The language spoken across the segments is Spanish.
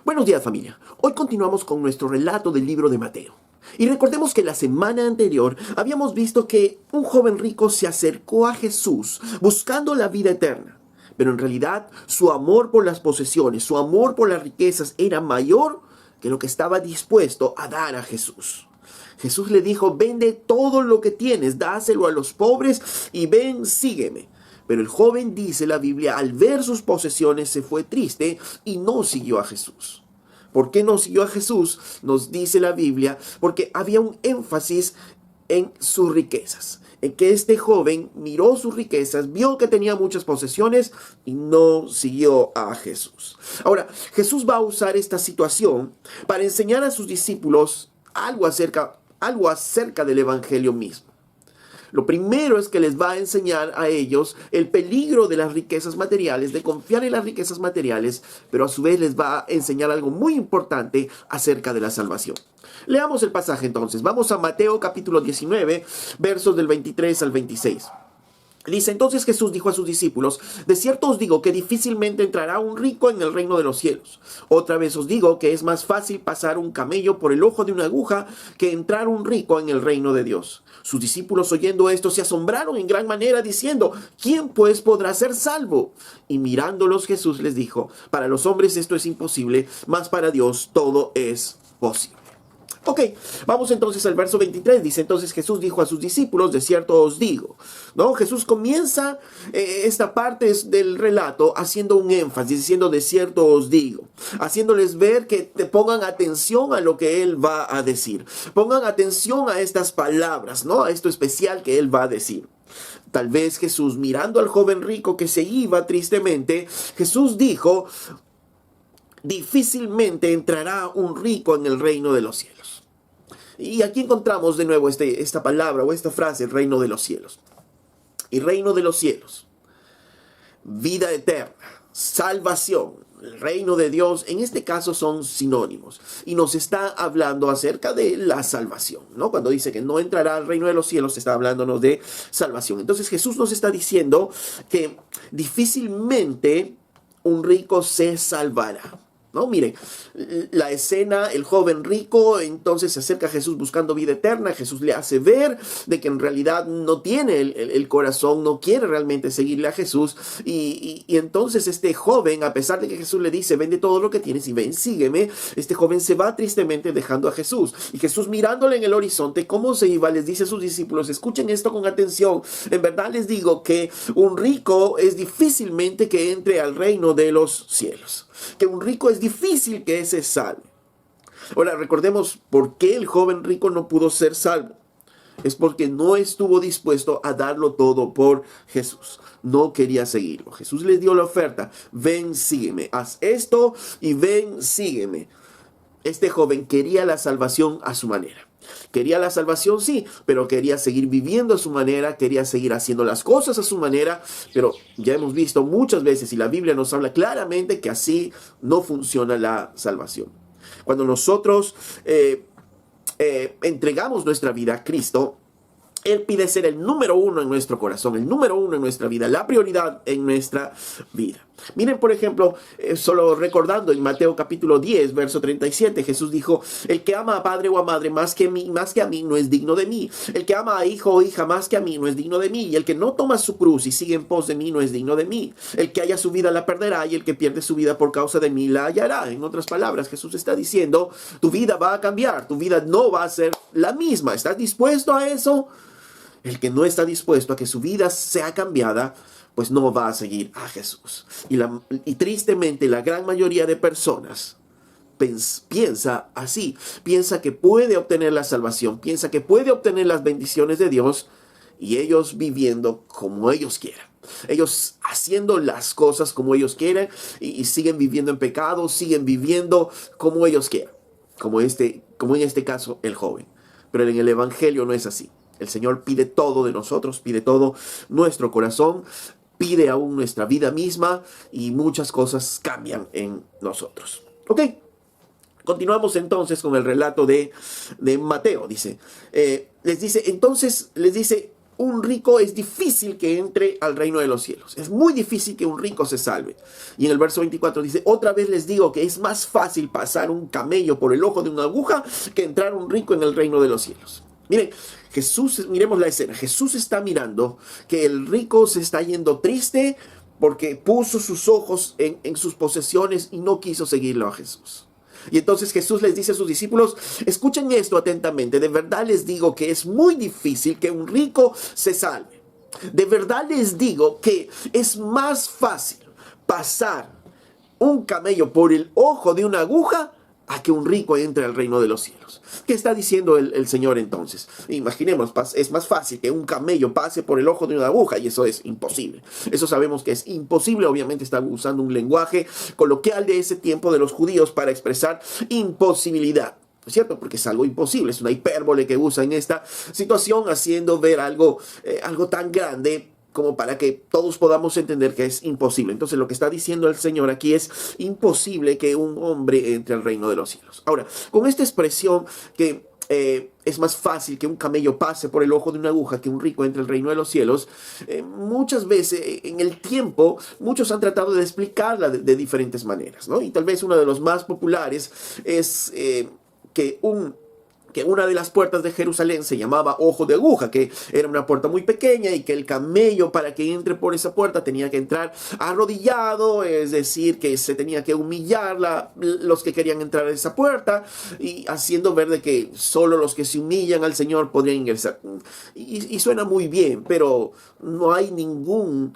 Buenos días, familia. Hoy continuamos con nuestro relato del libro de Mateo. Y recordemos que la semana anterior habíamos visto que un joven rico se acercó a Jesús buscando la vida eterna. Pero en realidad su amor por las posesiones, su amor por las riquezas era mayor que lo que estaba dispuesto a dar a Jesús. Jesús le dijo: vende todo lo que tienes, dáselo a los pobres y ven, sígueme. Pero el joven, dice la Biblia, al ver sus posesiones se fue triste y no siguió a Jesús. ¿Por qué no siguió a Jesús? Nos dice la Biblia, porque había un énfasis en sus riquezas. En que este joven miró sus riquezas, vio que tenía muchas posesiones y no siguió a Jesús. Ahora, Jesús va a usar esta situación para enseñar a sus discípulos algo acerca del evangelio mismo. Lo primero es que les va a enseñar a ellos el peligro de las riquezas materiales, de confiar en las riquezas materiales, pero a su vez les va a enseñar algo muy importante acerca de la salvación. Leamos el pasaje entonces. Vamos a Mateo capítulo 19, versos del 23 al 26. Dice: entonces Jesús dijo a sus discípulos: de cierto os digo que difícilmente entrará un rico en el reino de los cielos. Otra vez os digo que es más fácil pasar un camello por el ojo de una aguja que entrar un rico en el reino de Dios. Sus discípulos, oyendo esto, se asombraron en gran manera, diciendo: ¿quién pues podrá ser salvo? Y mirándolos Jesús les dijo: para los hombres esto es imposible, mas para Dios todo es posible. Ok, vamos entonces al verso 23. Dice: entonces Jesús dijo a sus discípulos: de cierto os digo. ¿No? Jesús comienza esta parte del relato haciendo un énfasis, diciendo: de cierto os digo, haciéndoles ver que te pongan atención a lo que Él va a decir. Pongan atención a estas palabras, ¿no? A esto especial que Él va a decir. Tal vez Jesús, mirando al joven rico que se iba tristemente, Jesús dijo: difícilmente entrará un rico en el reino de los cielos. Y aquí encontramos de nuevo esta palabra o esta frase: el reino de los cielos. Y reino de los cielos, vida eterna, salvación, el reino de Dios, en este caso son sinónimos. Y nos está hablando acerca de la salvación, ¿no? Cuando dice que no entrará al reino de los cielos, está hablándonos de salvación. Entonces Jesús nos está diciendo que difícilmente un rico se salvará. ¿No? Miren, la escena: el joven rico entonces se acerca a Jesús buscando vida eterna. Jesús le hace ver de que en realidad no tiene el corazón, no quiere realmente seguirle a Jesús. Y entonces este joven, a pesar de que Jesús le dice: vende todo lo que tienes y ven, sígueme, este joven se va tristemente dejando a Jesús. Y Jesús, mirándole en el horizonte cómo se iba, les dice a sus discípulos: escuchen esto con atención. En verdad les digo que un rico es difícilmente que entre al reino de los cielos. Que un rico es difícil que se salve. Ahora, recordemos por qué el joven rico no pudo ser salvo. Es porque no estuvo dispuesto a darlo todo por Jesús. No quería seguirlo. Jesús les dio la oferta: ven, sígueme. Haz esto y ven, sígueme. Este joven quería la salvación a su manera. Quería la salvación, sí, pero quería seguir viviendo a su manera, quería seguir haciendo las cosas a su manera, pero ya hemos visto muchas veces, y la Biblia nos habla claramente, que así no funciona la salvación. Cuando nosotros entregamos nuestra vida a Cristo, Él pide ser el número uno en nuestro corazón, el número uno en nuestra vida, la prioridad en nuestra vida. Miren, por ejemplo, solo recordando en Mateo capítulo 10, verso 37, Jesús dijo: el que ama a padre o a madre más que a mí, no es digno de mí. El que ama a hijo o hija más que a mí, no es digno de mí. Y el que no toma su cruz y sigue en pos de mí, no es digno de mí. El que haya su vida la perderá, y el que pierde su vida por causa de mí la hallará. En otras palabras, Jesús está diciendo: tu vida va a cambiar, tu vida no va a ser la misma. ¿Estás dispuesto a eso? El que no está dispuesto a que su vida sea cambiada, pues no va a seguir a Jesús. Y tristemente la gran mayoría de personas piensa así. Piensa que puede obtener la salvación, piensa que puede obtener las bendiciones de Dios, y ellos viviendo como ellos quieran. Ellos haciendo las cosas como ellos quieren y siguen viviendo en pecado, siguen viviendo como ellos quieran. Como en este caso el joven. Pero en el evangelio no es así. El Señor pide todo de nosotros, pide todo nuestro corazón, pide aún nuestra vida misma, y muchas cosas cambian en nosotros. Ok, continuamos entonces con el relato de Mateo. Les dice, un rico es difícil que entre al reino de los cielos. Es muy difícil que un rico se salve. Y en el verso 24 dice, otra vez les digo que es más fácil pasar un camello por el ojo de una aguja que entrar un rico en el reino de los cielos. Miren, Jesús, miremos la escena. Jesús está mirando que el rico se está yendo triste porque puso sus ojos en sus posesiones y no quiso seguirlo a Jesús. Y entonces Jesús les dice a sus discípulos, escuchen esto atentamente, de verdad les digo que es muy difícil que un rico se salve. De verdad les digo que es más fácil pasar un camello por el ojo de una aguja a que un rico entre al reino de los cielos. ¿Qué está diciendo el Señor entonces? Imaginemos, es más fácil que un camello pase por el ojo de una aguja, y eso es imposible. Eso sabemos que es imposible. Obviamente está usando un lenguaje coloquial de ese tiempo de los judíos para expresar imposibilidad. ¿Es cierto? Porque es algo imposible, es una hipérbole que usa en esta situación, haciendo ver algo tan grande como para que todos podamos entender que es imposible. Entonces lo que está diciendo el Señor aquí es imposible que un hombre entre al reino de los cielos. Ahora, con esta expresión que es más fácil que un camello pase por el ojo de una aguja que un rico entre al reino de los cielos, muchas veces en el tiempo muchos han tratado de explicarla de diferentes maneras, ¿no? Y tal vez uno de los más populares es que una de las puertas de Jerusalén se llamaba Ojo de Aguja, que era una puerta muy pequeña y que el camello, para que entre por esa puerta, tenía que entrar arrodillado, es decir, que se tenía que humillar los que querían entrar a esa puerta, y haciendo ver de que solo los que se humillan al Señor podrían ingresar. Y suena muy bien, pero no hay ningún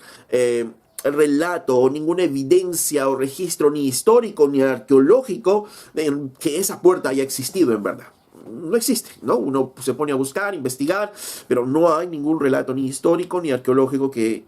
relato o ninguna evidencia o registro ni histórico ni arqueológico de que esa puerta haya existido en verdad. No existe, ¿no? Uno se pone a buscar, investigar, pero no hay ningún relato ni histórico ni arqueológico que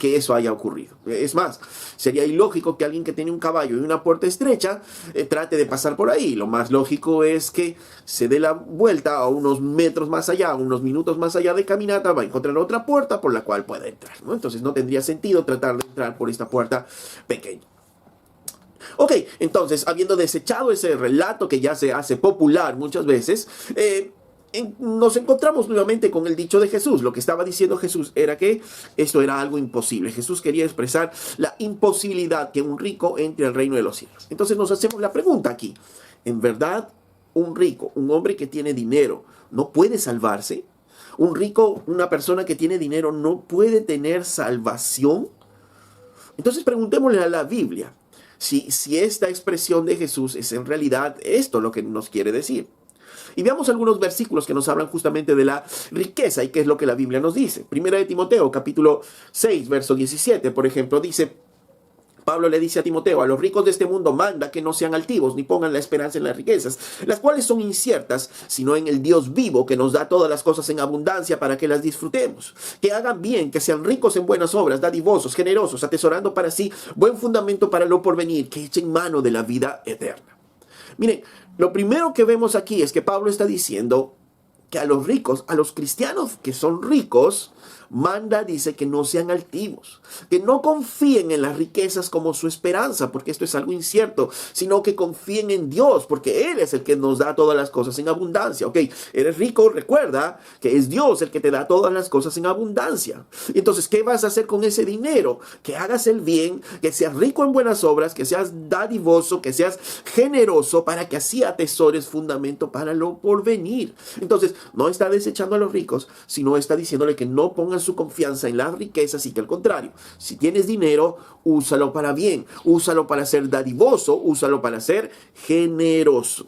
eso haya ocurrido. Es más, sería ilógico que alguien que tiene un caballo y una puerta estrecha trate de pasar por ahí. Lo más lógico es que se dé la vuelta a unos metros más allá, unos minutos más allá de caminata, va a encontrar otra puerta por la cual pueda entrar, ¿no? Entonces no tendría sentido tratar de entrar por esta puerta pequeña. Ok, entonces, habiendo desechado ese relato que ya se hace popular muchas veces, nos encontramos nuevamente con el dicho de Jesús. Lo que estaba diciendo Jesús era que esto era algo imposible. Jesús quería expresar la imposibilidad que un rico entre al reino de los cielos. Entonces nos hacemos la pregunta aquí. ¿En verdad un rico, un hombre que tiene dinero, no puede salvarse? ¿Un rico, una persona que tiene dinero, no puede tener salvación? Entonces preguntémosle a la Biblia. Si esta expresión de Jesús es en realidad esto lo que nos quiere decir. Y veamos algunos versículos que nos hablan justamente de la riqueza y qué es lo que la Biblia nos dice. Primera de Timoteo, capítulo 6, verso 17, por ejemplo, dice, Pablo le dice a Timoteo, a los ricos de este mundo manda que no sean altivos ni pongan la esperanza en las riquezas, las cuales son inciertas, sino en el Dios vivo que nos da todas las cosas en abundancia para que las disfrutemos. Que hagan bien, que sean ricos en buenas obras, dadivosos, generosos, atesorando para sí buen fundamento para lo porvenir, que echen mano de la vida eterna. Miren, lo primero que vemos aquí es que Pablo está diciendo que a los ricos, a los cristianos que son ricos, manda, dice, que no sean altivos, que no confíen en las riquezas como su esperanza, porque esto es algo incierto, sino que confíen en Dios, porque Él es el que nos da todas las cosas en abundancia. Ok, eres rico, recuerda que es Dios el que te da todas las cosas en abundancia. Entonces, ¿qué vas a hacer con ese dinero? Que hagas el bien, que seas rico en buenas obras, que seas dadivoso, que seas generoso, para que así atesores fundamento para lo porvenir. Entonces, no está desechando a los ricos, sino está diciéndole que no pongan su confianza en las riquezas, y que al contrario, si tienes dinero, úsalo para bien, úsalo para ser dadivoso, úsalo para ser generoso.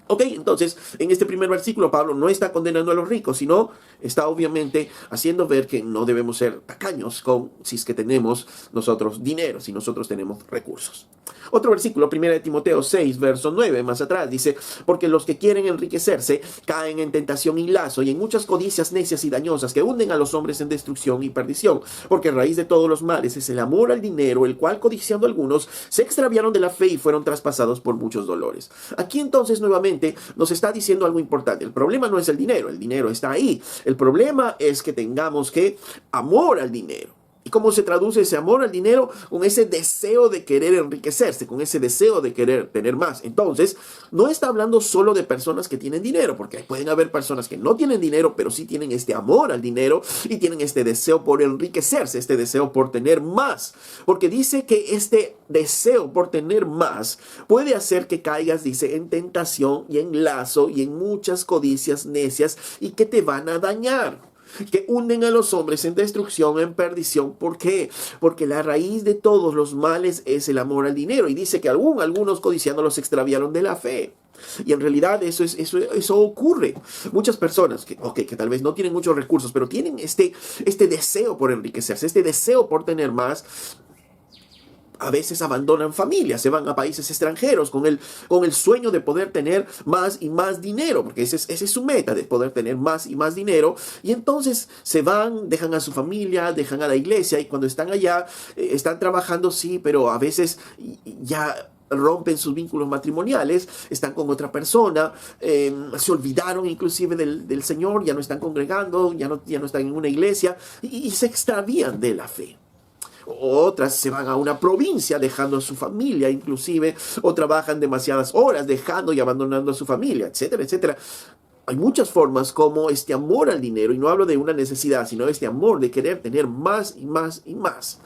Ok, entonces, en este primer versículo, Pablo no está condenando a los ricos, sino está obviamente haciendo ver que no debemos ser tacaños si es que tenemos nosotros dinero, si nosotros tenemos recursos. Otro versículo, 1 de Timoteo 6, verso 9, más atrás, dice, porque los que quieren enriquecerse caen en tentación y lazo y en muchas codicias necias y dañosas que hunden a los hombres en destrucción y perdición, porque raíz de todos los males es el amor al dinero, el cual codiciando algunos se extraviaron de la fe y fueron traspasados por muchos dolores. Aquí entonces nuevamente nos está diciendo algo importante. El problema no es el dinero está ahí. El problema es que tengamos amor al dinero. ¿Y cómo se traduce ese amor al dinero? Con ese deseo de querer enriquecerse, con ese deseo de querer tener más. Entonces, no está hablando solo de personas que tienen dinero, porque pueden haber personas que no tienen dinero, pero sí tienen este amor al dinero y tienen este deseo por enriquecerse, este deseo por tener más. Porque dice que este deseo por tener más puede hacer que caigas, dice, en tentación y en lazo y en muchas codicias necias y que te van a dañar, que hunden a los hombres en destrucción, en perdición. ¿Por qué? Porque la raíz de todos los males es el amor al dinero. Y dice que algunos codiciando los extraviaron de la fe. Y en realidad eso ocurre. Muchas personas que tal vez no tienen muchos recursos, pero tienen este deseo por enriquecerse, este deseo por tener más. A veces abandonan familias, se van a países extranjeros con el sueño de poder tener más y más dinero, porque esa es su meta, de poder tener más y más dinero. Y entonces se van, dejan a su familia, dejan a la iglesia, y cuando están allá, están trabajando, sí, pero a veces ya rompen sus vínculos matrimoniales, están con otra persona, se olvidaron inclusive del Señor, ya no están congregando, ya no están en una iglesia, y se extravían de la fe. Otras se van a una provincia dejando a su familia inclusive, o trabajan demasiadas horas dejando y abandonando a su familia, etcétera, etcétera. Hay muchas formas como este amor al dinero, y no hablo de una necesidad, sino este amor de querer tener más y más y más.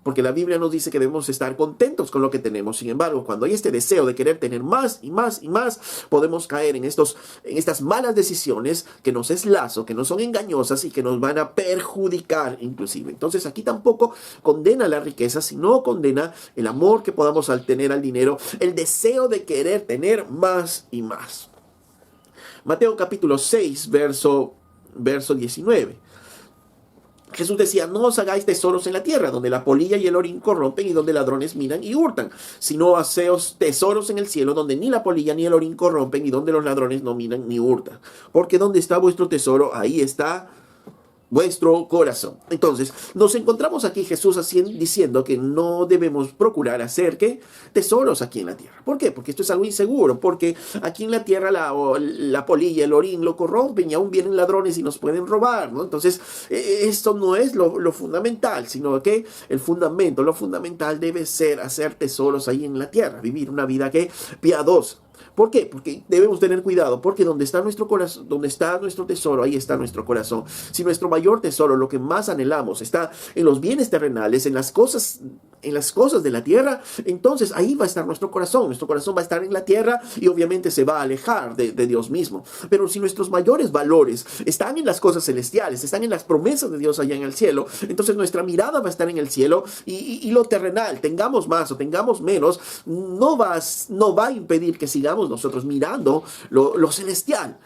Porque la Biblia nos dice que debemos estar contentos con lo que tenemos. Sin embargo, cuando hay este deseo de querer tener más y más y más, podemos caer en estas malas decisiones que nos es lazo, que no son engañosas y que nos van a perjudicar inclusive. Entonces aquí tampoco condena la riqueza, sino condena el amor que podamos tener al dinero, el deseo de querer tener más y más. Mateo capítulo 6, verso 19. Jesús decía: no os hagáis tesoros en la tierra, donde la polilla y el orín corrompen y donde ladrones minan y hurtan, sino haceos tesoros en el cielo, donde ni la polilla ni el orín corrompen y donde los ladrones no minan ni hurtan. Porque donde está vuestro tesoro, ahí está vuestro corazón. Entonces, nos encontramos aquí Jesús diciendo que no debemos procurar hacer tesoros aquí en la tierra. ¿Por qué? Porque esto es algo inseguro, porque aquí en la tierra la polilla, el orín lo corrompen y aún vienen ladrones y nos pueden robar, ¿no? Entonces, esto no es lo fundamental, sino que lo fundamental debe ser hacer tesoros ahí en la tierra, vivir una vida piadosa. ¿Por qué? Porque debemos tener cuidado, porque donde está nuestro corazón, donde está nuestro tesoro, ahí está nuestro corazón. Si nuestro mayor tesoro, lo que más anhelamos, está en los bienes terrenales, en las cosas de la tierra, entonces ahí va a estar nuestro corazón. Nuestro corazón va a estar en la tierra y obviamente se va a alejar de Dios mismo. Pero si nuestros mayores valores están en las cosas celestiales, están en las promesas de Dios allá en el cielo, entonces nuestra mirada va a estar en el cielo, y lo terrenal, tengamos más o tengamos menos, no va a impedir que sigamos nosotros mirando lo celestial.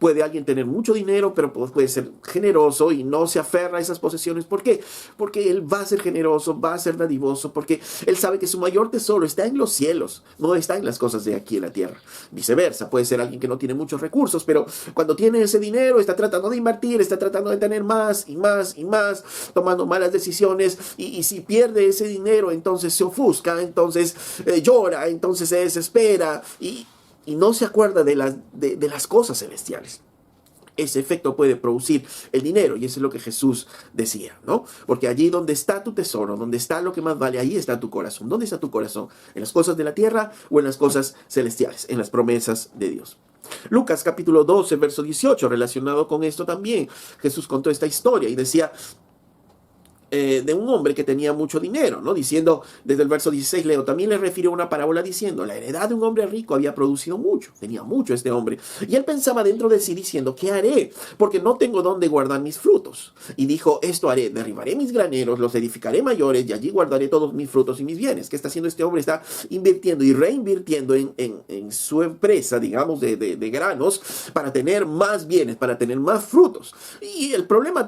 Puede alguien tener mucho dinero, pero puede ser generoso y no se aferra a esas posesiones. ¿Por qué? Porque él va a ser generoso, va a ser dadivoso, porque él sabe que su mayor tesoro está en los cielos, no está en las cosas de aquí en la tierra. Viceversa, puede ser alguien que no tiene muchos recursos, pero cuando tiene ese dinero está tratando de invertir, está tratando de tener más y más y más, tomando malas decisiones, y si pierde ese dinero, entonces se ofusca, entonces llora, entonces se desespera y no se acuerda de las cosas celestiales. Ese efecto puede producir el dinero, y eso es lo que Jesús decía, ¿no? Porque allí donde está tu tesoro, donde está lo que más vale, ahí está tu corazón. ¿Dónde está tu corazón? ¿En las cosas de la tierra o en las cosas celestiales? En las promesas de Dios. Lucas capítulo 12, verso 18, relacionado con esto también, Jesús contó esta historia y decía de un hombre que tenía mucho dinero, ¿no? Diciendo, desde el verso 16 leo, también le refirió una parábola diciendo: la heredad de un hombre rico había producido mucho, tenía mucho este hombre, y él pensaba dentro de sí diciendo: ¿qué haré? Porque no tengo dónde guardar mis frutos. Y dijo: esto haré, derribaré mis graneros, los edificaré mayores, y allí guardaré todos mis frutos y mis bienes. ¿Qué está haciendo este hombre? Está invirtiendo y reinvirtiendo en su empresa, digamos, de granos, para tener más bienes, para tener más frutos. Y el problema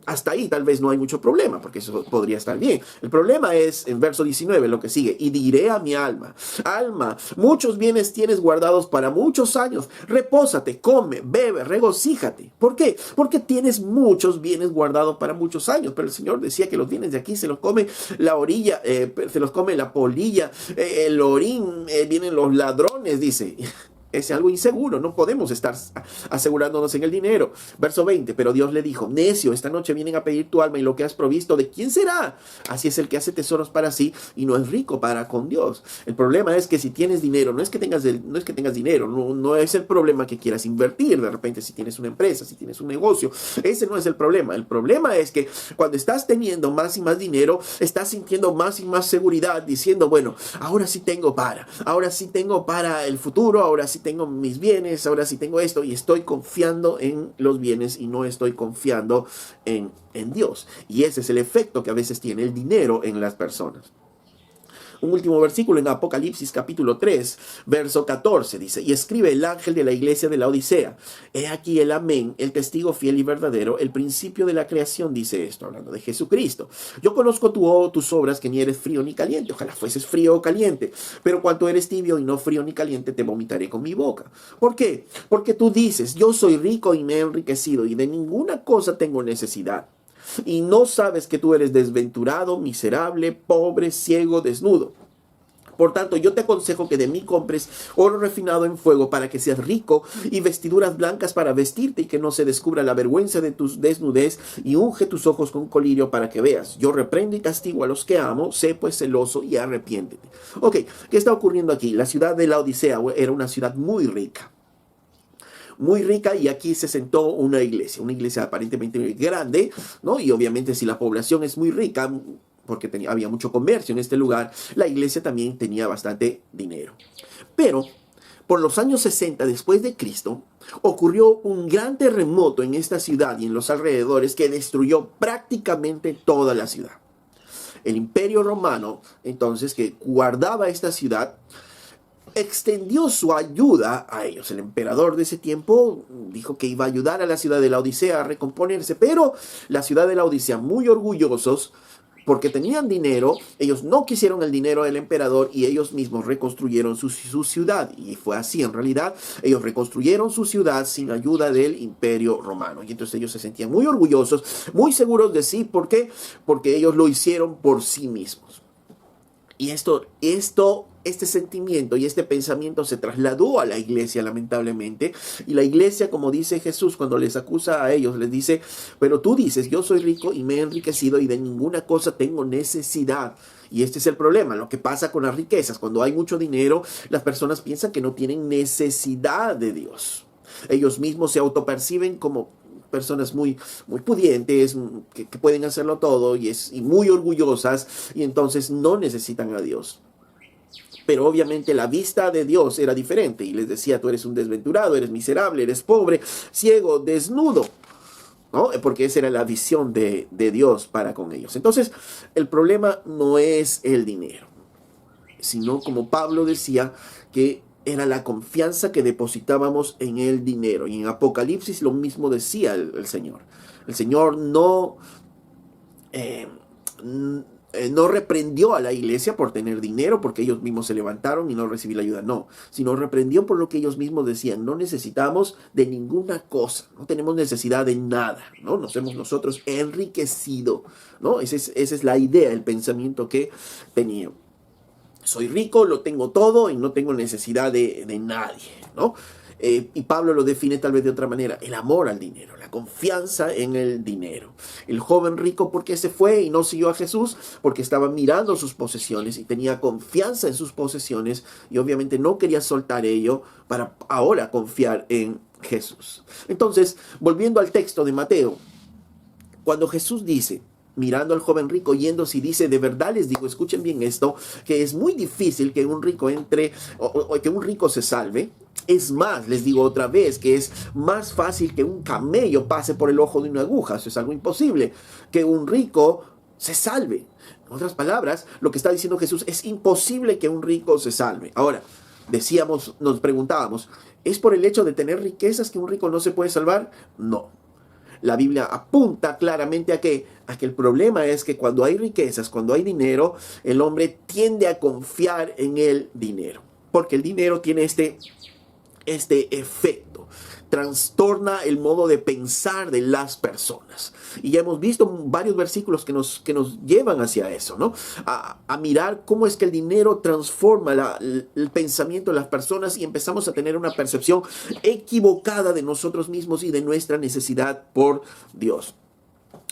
hasta ahí tal vez no hay mucho problema, porque eso podría estar bien. El problema es en verso 19, lo que sigue: y diré a mi alma: alma, muchos bienes tienes guardados para muchos años, repósate, come, bebe, regocíjate. ¿Por qué? Porque tienes muchos bienes guardados para muchos años. Pero el Señor decía que los bienes de aquí se los come la orilla, se los come la polilla, el orín, vienen los ladrones, dice. es algo inseguro, no podemos estar asegurándonos en el dinero. Verso 20, pero Dios le dijo, necio, esta noche vienen a pedir tu alma y lo que has provisto, ¿de quién será? Así es el que hace tesoros para sí y no es rico para con Dios. El problema es que si tienes dinero, no es que tengas dinero, no es el problema que quieras invertir de repente si tienes una empresa, si tienes un negocio, ese no es el problema. El problema es que cuando estás teniendo más y más dinero, estás sintiendo más y más seguridad, diciendo, bueno, ahora sí tengo para el futuro, ahora sí tengo mis bienes, ahora sí tengo esto, y estoy confiando en los bienes y no estoy confiando en Dios. Y ese es el efecto que a veces tiene el dinero en las personas. Un último versículo en Apocalipsis capítulo 3, verso 14, dice, y escribe el ángel de la iglesia de la Odisea, he aquí el amén, el testigo fiel y verdadero, el principio de la creación, dice esto, hablando de Jesucristo. Yo conozco tus obras, que ni eres frío ni caliente, ojalá fueses frío o caliente, pero cuanto eres tibio y no frío ni caliente, te vomitaré con mi boca. ¿Por qué? Porque tú dices, yo soy rico y me he enriquecido y de ninguna cosa tengo necesidad. Y no sabes que tú eres desventurado, miserable, pobre, ciego, desnudo. Por tanto, yo te aconsejo que de mí compres oro refinado en fuego para que seas rico y vestiduras blancas para vestirte y que no se descubra la vergüenza de tu desnudez y unge tus ojos con colirio para que veas. Yo reprendo y castigo a los que amo, sé pues celoso y arrepiéntete. Ok, ¿qué está ocurriendo aquí? La ciudad de la Odisea era una ciudad muy rica, y aquí se sentó una iglesia aparentemente grande, ¿no? Y obviamente si la población es muy rica, porque había mucho comercio en este lugar, la iglesia también tenía bastante dinero. Pero por los años 60 después de Cristo, ocurrió un gran terremoto en esta ciudad y en los alrededores que destruyó prácticamente toda la ciudad. El Imperio Romano, entonces, que guardaba esta ciudad, extendió su ayuda a ellos. El emperador de ese tiempo dijo que iba a ayudar a la ciudad de la Odisea a recomponerse, pero la ciudad de la Odisea, muy orgullosos, porque tenían dinero, ellos no quisieron el dinero del emperador y ellos mismos reconstruyeron su ciudad. Y fue así en realidad, ellos reconstruyeron su ciudad sin ayuda del Imperio Romano. Y entonces ellos se sentían muy orgullosos, muy seguros de sí. ¿Por qué? Porque ellos lo hicieron por sí mismos. Y este sentimiento y este pensamiento se trasladó a la iglesia, lamentablemente. Y la iglesia, como dice Jesús, cuando les acusa a ellos, les dice, pero tú dices, yo soy rico y me he enriquecido y de ninguna cosa tengo necesidad. Y este es el problema, lo que pasa con las riquezas. Cuando hay mucho dinero, las personas piensan que no tienen necesidad de Dios. Ellos mismos se autoperciben como personas muy pudientes, que pueden hacerlo todo y muy orgullosas, y entonces no necesitan a Dios. Pero obviamente la vista de Dios era diferente y les decía, tú eres un desventurado, eres miserable, eres pobre, ciego, desnudo, ¿no? Porque esa era la visión de Dios para con ellos. Entonces, el problema no es el dinero, sino, como Pablo decía, que era la confianza que depositábamos en el dinero. Y en Apocalipsis lo mismo decía el Señor. El Señor no reprendió a la iglesia por tener dinero, porque ellos mismos se levantaron y no recibí la ayuda. No, sino reprendió por lo que ellos mismos decían. No necesitamos de ninguna cosa, no tenemos necesidad de nada, ¿no? Nos hemos nosotros enriquecido, ¿no? Esa es la idea, el pensamiento que tenían. Soy rico, lo tengo todo y no tengo necesidad de nadie, ¿no? Y Pablo lo define tal vez de otra manera: el amor al dinero, la confianza en el dinero. El joven rico, ¿por qué se fue y no siguió a Jesús? Porque estaba mirando sus posesiones y tenía confianza en sus posesiones y obviamente no quería soltar ello para ahora confiar en Jesús. Entonces, volviendo al texto de Mateo, cuando Jesús dice, mirando al joven rico yéndose, y dice, de verdad les digo, escuchen bien esto, que es muy difícil que un rico entre, o que un rico se salve. Es más, les digo otra vez, que es más fácil que un camello pase por el ojo de una aguja. Eso es algo imposible, que un rico se salve. En otras palabras, lo que está diciendo Jesús, es imposible que un rico se salve. Ahora, nos preguntábamos, ¿es por el hecho de tener riquezas que un rico no se puede salvar? No. La Biblia apunta claramente a que el problema es que cuando hay riquezas, cuando hay dinero, el hombre tiende a confiar en el dinero. Porque el dinero tiene este efecto. trastorna el modo de pensar de las personas. Y ya hemos visto varios versículos que nos llevan hacia eso, ¿no? A mirar cómo es que el dinero transforma el pensamiento de las personas y empezamos a tener una percepción equivocada de nosotros mismos y de nuestra necesidad por Dios.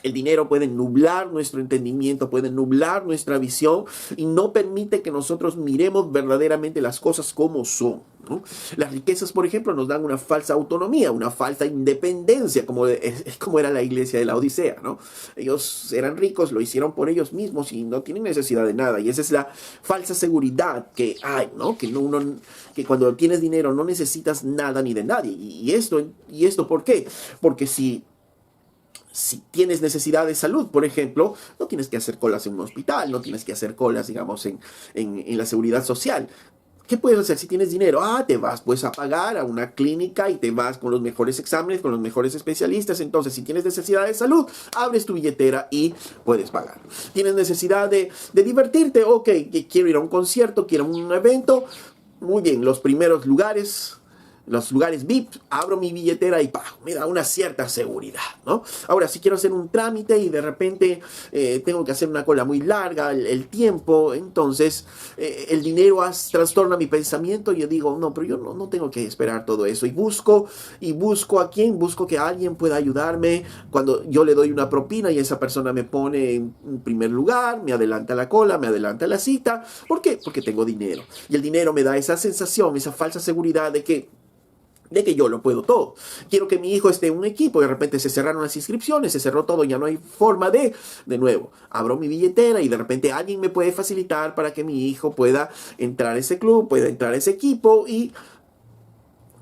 El dinero puede nublar nuestro entendimiento, puede nublar nuestra visión y no permite que nosotros miremos verdaderamente las cosas como son, ¿no? Las riquezas, por ejemplo, nos dan una falsa autonomía, una falsa independencia, como era la iglesia de la Odisea, ¿no? Ellos eran ricos, lo hicieron por ellos mismos y no tienen necesidad de nada. Y esa es la falsa seguridad que hay, ¿no? Que cuando tienes dinero no necesitas nada ni de nadie. ¿Y esto por qué? Porque si tienes necesidad de salud, por ejemplo, no tienes que hacer colas en un hospital, no tienes que hacer colas, digamos, en la seguridad social. ¿Qué puedes hacer si tienes dinero? Te vas pues a pagar a una clínica y te vas con los mejores exámenes, con los mejores especialistas. Entonces, si tienes necesidad de salud, abres tu billetera y puedes pagar. Tienes necesidad de divertirte, ok, quiero ir a un concierto, quiero un evento. Muy bien, los primeros lugares... Los lugares VIP, abro mi billetera y pago. Me da una cierta seguridad, ¿no? Ahora, si quiero hacer un trámite y de repente tengo que hacer una cola muy larga, el tiempo, entonces el dinero trastorna mi pensamiento y yo digo, no, pero yo no tengo que esperar todo eso. Y busco a quién, busco que alguien pueda ayudarme cuando yo le doy una propina y esa persona me pone en primer lugar, me adelanta la cola, me adelanta la cita. ¿Por qué? Porque tengo dinero. Y el dinero me da esa sensación, esa falsa seguridad de que yo lo puedo todo. Quiero que mi hijo esté en un equipo y de repente se cerraron las inscripciones, se cerró todo, ya no hay forma de nuevo, abro mi billetera y de repente alguien me puede facilitar para que mi hijo pueda entrar a ese club, pueda entrar a ese equipo y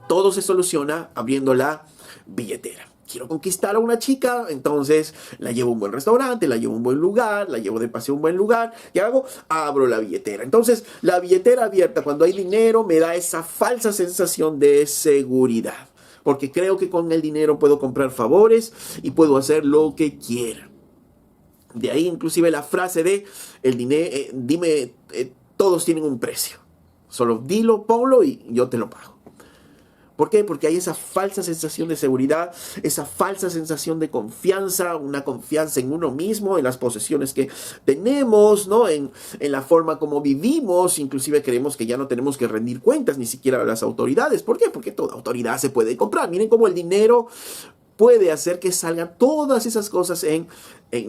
todo se soluciona abriendo la billetera. Quiero conquistar a una chica, entonces la llevo a un buen restaurante, la llevo a un buen lugar, la llevo de paseo a un buen lugar. ¿Qué hago? Abro la billetera. Entonces, la billetera abierta, cuando hay dinero, me da esa falsa sensación de seguridad. Porque creo que con el dinero puedo comprar favores y puedo hacer lo que quiera. De ahí inclusive la frase de, el dinero, todos tienen un precio. Solo dilo, ponlo y yo te lo pago. ¿Por qué? Porque hay esa falsa sensación de seguridad, esa falsa sensación de confianza, una confianza en uno mismo, en las posesiones que tenemos, ¿no? En la forma como vivimos. Inclusive creemos que ya no tenemos que rendir cuentas ni siquiera a las autoridades. ¿Por qué? Porque toda autoridad se puede comprar. Miren cómo el dinero puede hacer que salgan todas esas cosas en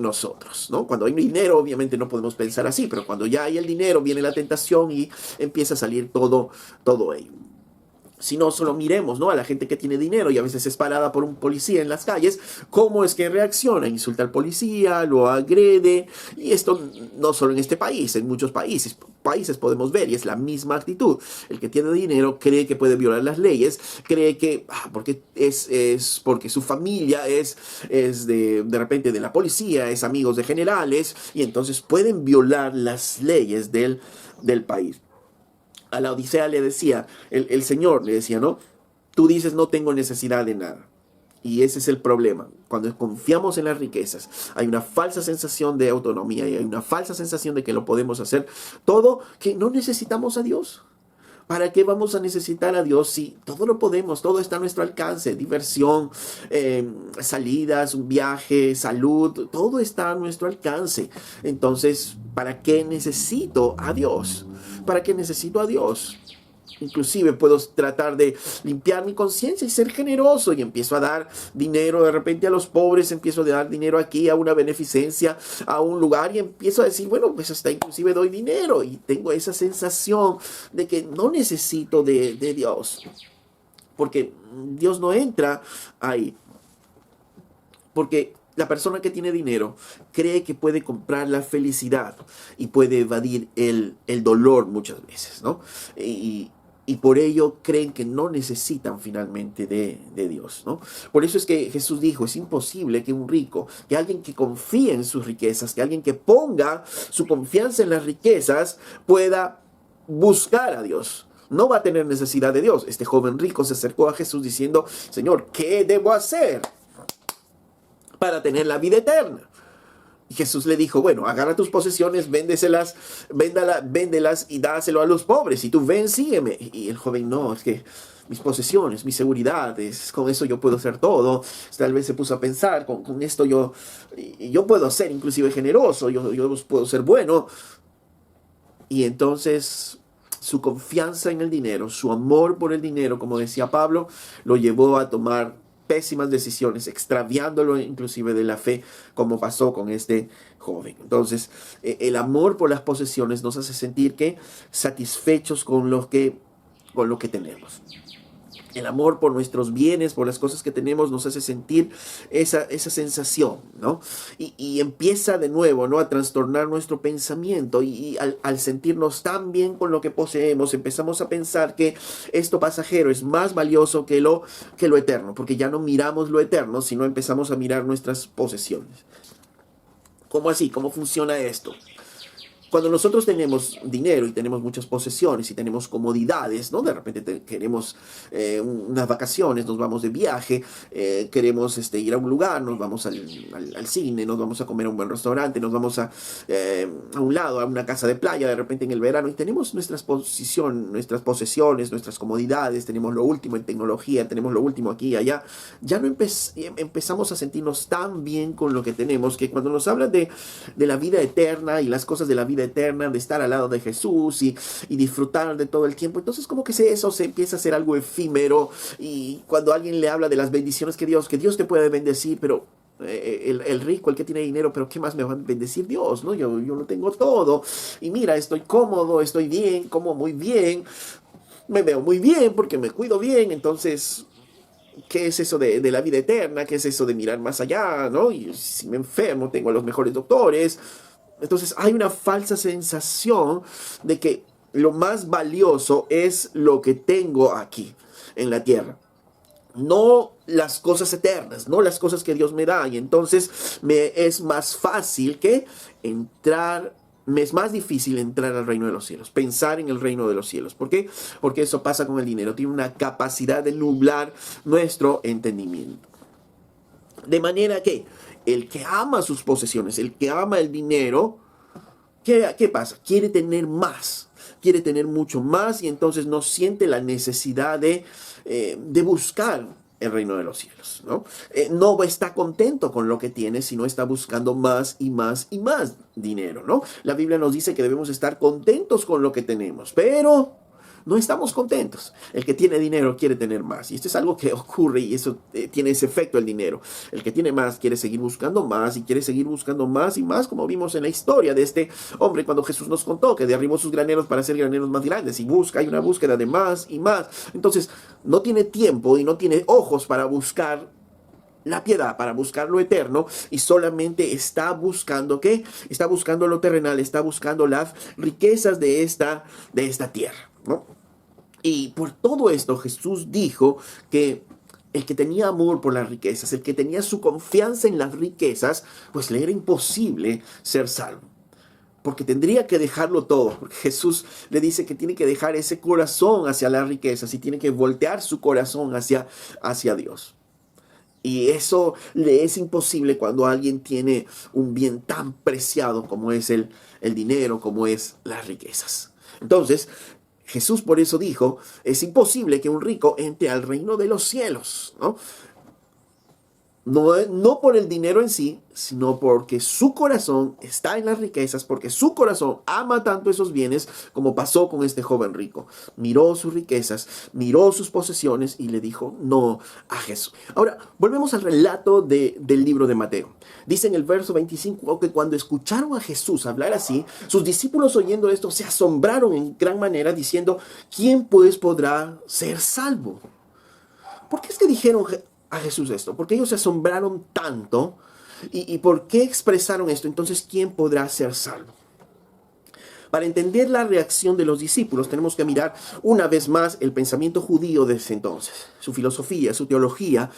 nosotros, ¿no? Cuando hay dinero, obviamente no podemos pensar así, pero cuando ya hay el dinero, viene la tentación y empieza a salir todo ello. Si no, solo miremos, ¿no? A la gente que tiene dinero y a veces es parada por un policía en las calles, ¿cómo es que reacciona? Insulta al policía, lo agrede, y esto no solo en este país, en muchos países podemos ver, y es la misma actitud. El que tiene dinero cree que puede violar las leyes, cree que porque es porque su familia es de repente de la policía, es amigos de generales, y entonces pueden violar las leyes del país. A la Odisea le decía, el Señor le decía, ¿no? Tú dices no tengo necesidad de nada. Y ese es el problema. Cuando confiamos en las riquezas, hay una falsa sensación de autonomía y hay una falsa sensación de que lo podemos hacer todo, que no necesitamos a Dios. ¿Para qué vamos a necesitar a Dios si todo lo podemos? Todo está a nuestro alcance. Diversión, salidas, un viaje, salud, todo está a nuestro alcance. Entonces, ¿para qué necesito a Dios? ¿Para qué necesito a Dios? Inclusive puedo tratar de limpiar mi conciencia y ser generoso y empiezo a dar dinero de repente a los pobres, empiezo a dar dinero aquí a una beneficencia, a un lugar y empiezo a decir, bueno, pues hasta inclusive doy dinero y tengo esa sensación de que no necesito de Dios, porque Dios no entra ahí, porque la persona que tiene dinero cree que puede comprar la felicidad y puede evadir el dolor muchas veces, ¿no? Y por ello creen que no necesitan finalmente de Dios, ¿no? Por eso es que Jesús dijo, es imposible que un rico, que alguien que confíe en sus riquezas, que alguien que ponga su confianza en las riquezas, pueda buscar a Dios. No va a tener necesidad de Dios. Este joven rico se acercó a Jesús diciendo, Señor, ¿qué debo hacer para tener la vida eterna? Y Jesús le dijo, bueno, agarra tus posesiones, véndelas y dáselo a los pobres. Y tú ven, sígueme. Y el joven, no, es que mis posesiones, mis seguridades, con eso yo puedo hacer todo. Tal vez se puso a pensar, con esto yo puedo ser inclusive generoso, yo puedo ser bueno. Y entonces su confianza en el dinero, su amor por el dinero, como decía Pablo, lo llevó a tomar pésimas decisiones, extraviándolo inclusive de la fe, como pasó con este joven. Entonces, el amor por las posesiones nos hace sentir que satisfechos con lo que tenemos. El amor por nuestros bienes, por las cosas que tenemos, nos hace sentir esa sensación, ¿no? Y empieza de nuevo, ¿no?, a trastornar nuestro pensamiento. Y al sentirnos tan bien con lo que poseemos, empezamos a pensar que esto pasajero es más valioso que lo eterno, porque ya no miramos lo eterno, sino empezamos a mirar nuestras posesiones. ¿Cómo así? ¿Cómo funciona esto? Cuando nosotros tenemos dinero y tenemos muchas posesiones y tenemos comodidades, ¿no? De repente queremos unas vacaciones, nos vamos de viaje, queremos ir a un lugar, nos vamos al cine, nos vamos a comer a un buen restaurante, nos vamos a un lado, a una casa de playa, de repente en el verano, y tenemos nuestras posesiones, nuestras comodidades, tenemos lo último en tecnología, tenemos lo último aquí y allá. Ya no empezamos a sentirnos tan bien con lo que tenemos, que cuando nos hablan de la vida eterna y las cosas de la vida eterna, de estar al lado de Jesús y disfrutar de todo el tiempo, entonces como que eso se empieza a hacer algo efímero. Y cuando alguien le habla de las bendiciones que Dios te puede bendecir, pero el rico, el que tiene dinero, pero ¿qué más me va a bendecir Dios? ¿No? Yo lo tengo todo, y mira, estoy cómodo, estoy bien, como muy bien, me veo muy bien porque me cuido bien. Entonces, ¿qué es eso de la vida eterna? ¿Qué es eso de mirar más allá? ¿No? Y si me enfermo, tengo a los mejores doctores. Entonces hay una falsa sensación de que lo más valioso es lo que tengo aquí en la tierra, no las cosas eternas, no las cosas que Dios me da. Y entonces me es más difícil entrar al reino de los cielos, pensar en el reino de los cielos. ¿Por qué? Porque eso pasa con el dinero, tiene una capacidad de nublar nuestro entendimiento. De manera que el que ama sus posesiones, el que ama el dinero, ¿qué pasa? Quiere tener más, quiere tener mucho más, y entonces no siente la necesidad de buscar el reino de los cielos, ¿no? No está contento con lo que tiene, sino está buscando más y más y más dinero, ¿no? La Biblia nos dice que debemos estar contentos con lo que tenemos, pero no estamos contentos. El que tiene dinero quiere tener más. Y esto es algo que ocurre, y eso tiene ese efecto, el dinero. El que tiene más quiere seguir buscando más, y quiere seguir buscando más y más, como vimos en la historia de este hombre cuando Jesús nos contó que derribó sus graneros para hacer graneros más grandes. Y hay una búsqueda de más y más. Entonces no tiene tiempo y no tiene ojos para buscar la piedad, para buscar lo eterno, y solamente está buscando ¿qué? Está buscando lo terrenal, está buscando las riquezas de esta tierra, ¿no? Y por todo esto Jesús dijo que el que tenía amor por las riquezas, el que tenía su confianza en las riquezas, pues le era imposible ser salvo, porque tendría que dejarlo todo. Porque Jesús le dice que tiene que dejar ese corazón hacia las riquezas y tiene que voltear su corazón hacia Dios. Y eso le es imposible cuando alguien tiene un bien tan preciado como es el dinero, como es las riquezas. Entonces, Jesús por eso dijo, es imposible que un rico entre al reino de los cielos, ¿no? No por el dinero en sí, sino porque su corazón está en las riquezas, porque su corazón ama tanto esos bienes, como pasó con este joven rico. Miró sus riquezas, miró sus posesiones y le dijo no a Jesús. Ahora, volvemos al relato del libro de Mateo. Dice en el verso 25 que cuando escucharon a Jesús hablar así, sus discípulos, oyendo esto, se asombraron en gran manera, diciendo, ¿quién pues podrá ser salvo? ¿Por qué es que dijeron a Jesús esto? ¿Por qué ellos se asombraron tanto? ¿Y por qué expresaron esto? Entonces, ¿quién podrá ser salvo? Para entender la reacción de los discípulos, tenemos que mirar una vez más el pensamiento judío de ese entonces, su filosofía, su teología,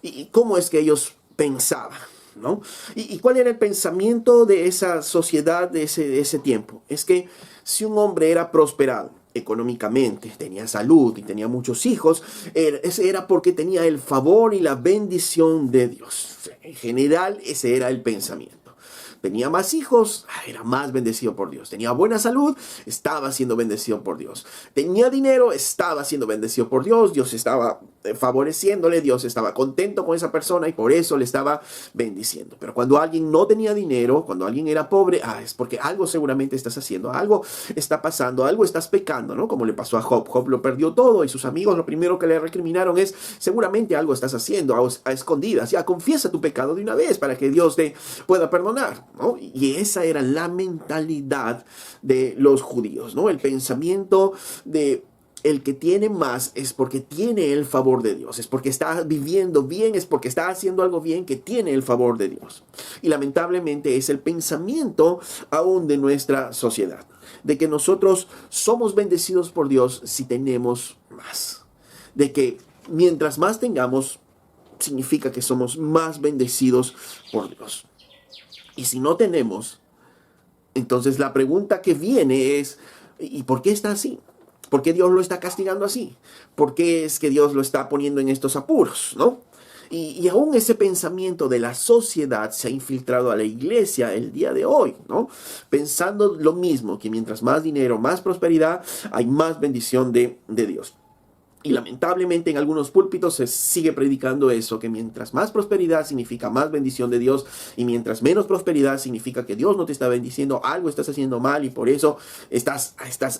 y cómo es que ellos pensaban, ¿no? ¿Y cuál era el pensamiento de esa sociedad de ese tiempo? Es que si un hombre era prosperado económicamente, tenía salud y tenía muchos hijos, ese era porque tenía el favor y la bendición de Dios. En general, ese era el pensamiento. Tenía más hijos, era más bendecido por Dios. Tenía buena salud, estaba siendo bendecido por Dios. Tenía dinero, estaba siendo bendecido por Dios. Dios estaba favoreciéndole, Dios estaba contento con esa persona y por eso le estaba bendiciendo. Pero cuando alguien no tenía dinero, cuando alguien era pobre, es porque algo seguramente estás haciendo, algo está pasando, algo estás pecando, ¿no? Como le pasó a Job. Job lo perdió todo y sus amigos lo primero que le recriminaron es, seguramente algo estás haciendo a escondidas. Ya, confiesa tu pecado de una vez para que Dios te pueda perdonar, ¿no? Y esa era la mentalidad de los judíos, ¿no? El pensamiento de el que tiene más es porque tiene el favor de Dios, es porque está viviendo bien, es porque está haciendo algo bien que tiene el favor de Dios. Y lamentablemente es el pensamiento aún de nuestra sociedad, de que nosotros somos bendecidos por Dios si tenemos más, de que mientras más tengamos, significa que somos más bendecidos por Dios. Y si no tenemos, entonces la pregunta que viene es, ¿y por qué está así? ¿Por qué Dios lo está castigando así? ¿Por qué es que Dios lo está poniendo en estos apuros, no? Y aún ese pensamiento de la sociedad se ha infiltrado a la iglesia el día de hoy, ¿no? Pensando lo mismo, que mientras más dinero, más prosperidad, hay más bendición de Dios. Y lamentablemente en algunos púlpitos se sigue predicando eso, que mientras más prosperidad significa más bendición de Dios y mientras menos prosperidad significa que Dios no te está bendiciendo, algo estás haciendo mal y por eso estás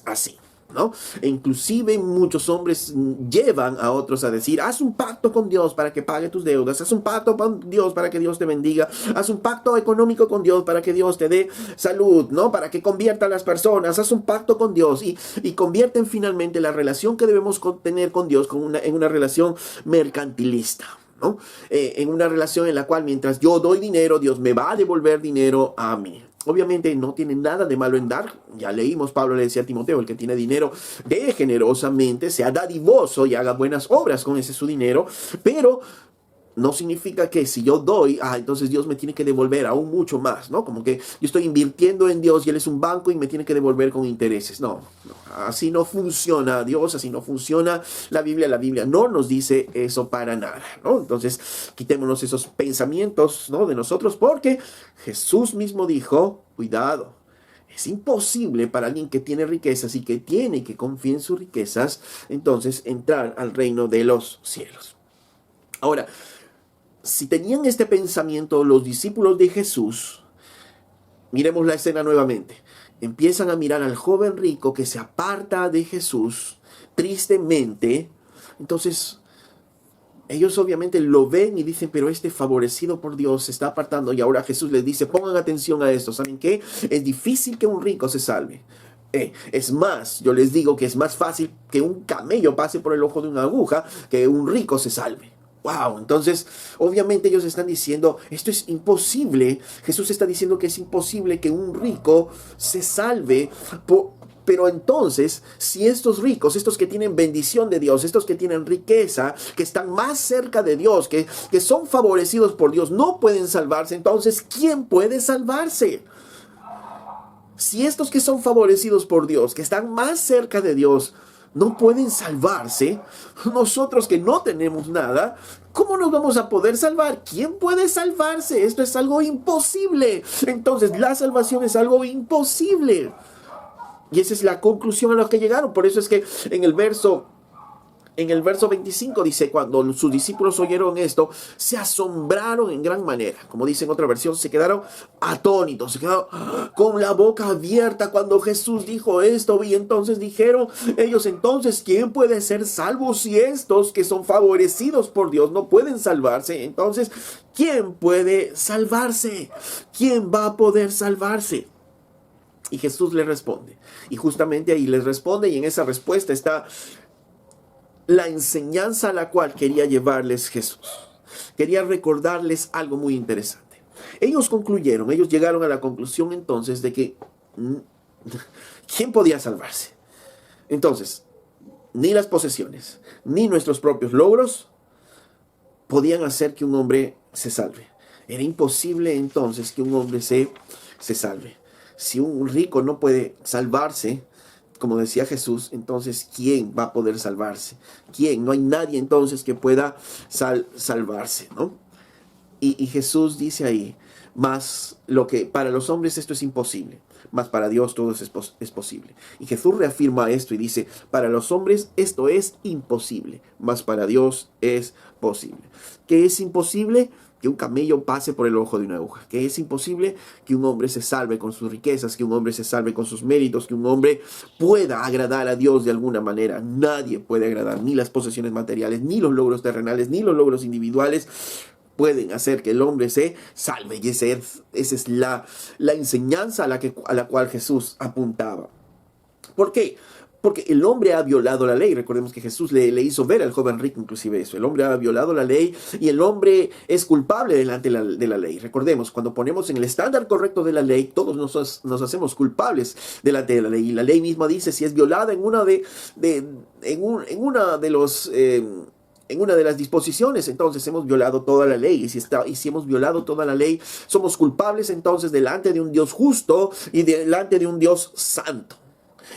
así, ¿no? E inclusive muchos hombres llevan a otros a decir, haz un pacto con Dios para que pague tus deudas, haz un pacto con Dios para que Dios te bendiga, haz un pacto económico con Dios para que Dios te dé salud, ¿no? Para que convierta a las personas, haz un pacto con Dios y convierten finalmente la relación que debemos tener con Dios en una relación mercantilista, ¿no? En una relación en la cual mientras yo doy dinero, Dios me va a devolver dinero a mí. Obviamente no tiene nada de malo en dar. Ya leímos, Pablo le decía a Timoteo, el que tiene dinero, dé generosamente, sea dadivoso y haga buenas obras con ese su dinero, pero no significa que si yo doy, entonces Dios me tiene que devolver aún mucho más, ¿no? Como que yo estoy invirtiendo en Dios y Él es un banco y me tiene que devolver con intereses. No, así no funciona Dios, así no funciona la Biblia. La Biblia no nos dice eso para nada, ¿no? Entonces, quitémonos esos pensamientos, ¿no? De nosotros, porque Jesús mismo dijo, cuidado. Es imposible para alguien que tiene riquezas y que tiene que confiar en sus riquezas, entonces entrar al reino de los cielos. Ahora, si tenían este pensamiento los discípulos de Jesús, miremos la escena nuevamente. Empiezan a mirar al joven rico que se aparta de Jesús tristemente. Entonces, ellos obviamente lo ven y dicen, pero este favorecido por Dios se está apartando. Y ahora Jesús les dice, pongan atención a esto. ¿Saben qué? Es difícil que un rico se salve. Es más, yo les digo que es más fácil que un camello pase por el ojo de una aguja que un rico se salve. Wow, entonces obviamente ellos están diciendo, esto es imposible. Jesús está diciendo que es imposible que un rico se salve. Pero entonces, si estos ricos, estos que tienen bendición de Dios, estos que tienen riqueza, que están más cerca de Dios, que son favorecidos por Dios, no pueden salvarse, entonces, ¿quién puede salvarse? Si estos que son favorecidos por Dios, que están más cerca de Dios, no pueden salvarse, nosotros que no tenemos nada, ¿cómo nos vamos a poder salvar? ¿Quién puede salvarse? Esto es algo imposible. Entonces, la salvación es algo imposible. Y esa es la conclusión a la que llegaron. Por eso es que en el verso 25 dice, cuando sus discípulos oyeron esto, se asombraron en gran manera. Como dice en otra versión, se quedaron atónitos, se quedaron con la boca abierta cuando Jesús dijo esto. Y entonces dijeron ellos, entonces, ¿quién puede ser salvo si estos que son favorecidos por Dios no pueden salvarse? Entonces, ¿quién puede salvarse? ¿Quién va a poder salvarse? Y Jesús les responde. Y justamente ahí les responde, y en esa respuesta está la enseñanza a la cual quería llevarles Jesús. Quería recordarles algo muy interesante. Ellos llegaron a la conclusión entonces de que ¿quién podía salvarse? Entonces, ni las posesiones, ni nuestros propios logros podían hacer que un hombre se salve. Era imposible entonces que un hombre se salve. Si un rico no puede salvarse, como decía Jesús, entonces, ¿quién va a poder salvarse? ¿Quién? No hay nadie entonces que pueda salvarse, ¿no? Y Jesús dice ahí, Mas lo que para los hombres esto es imposible, mas para Dios todo es posible. Y Jesús reafirma esto y dice, para los hombres esto es imposible, mas para Dios es posible. ¿Qué es imposible? Que un camello pase por el ojo de una aguja. Que es imposible que un hombre se salve con sus riquezas, que un hombre se salve con sus méritos, que un hombre pueda agradar a Dios de alguna manera. Nadie puede agradar, ni las posesiones materiales, ni los logros terrenales, ni los logros individuales pueden hacer que el hombre se salve. Y esa es la enseñanza a la cual Jesús apuntaba. ¿Por qué? Porque el hombre ha violado la ley. Recordemos que Jesús le hizo ver al joven rico inclusive eso. El hombre ha violado la ley y el hombre es culpable delante de la ley. Recordemos, cuando ponemos en el estándar correcto de la ley, todos nos hacemos culpables delante de la ley. Y la ley misma dice, si es violada en una de las disposiciones, entonces hemos violado toda la ley. Y si hemos violado toda la ley, somos culpables entonces delante de un Dios justo y delante de un Dios santo.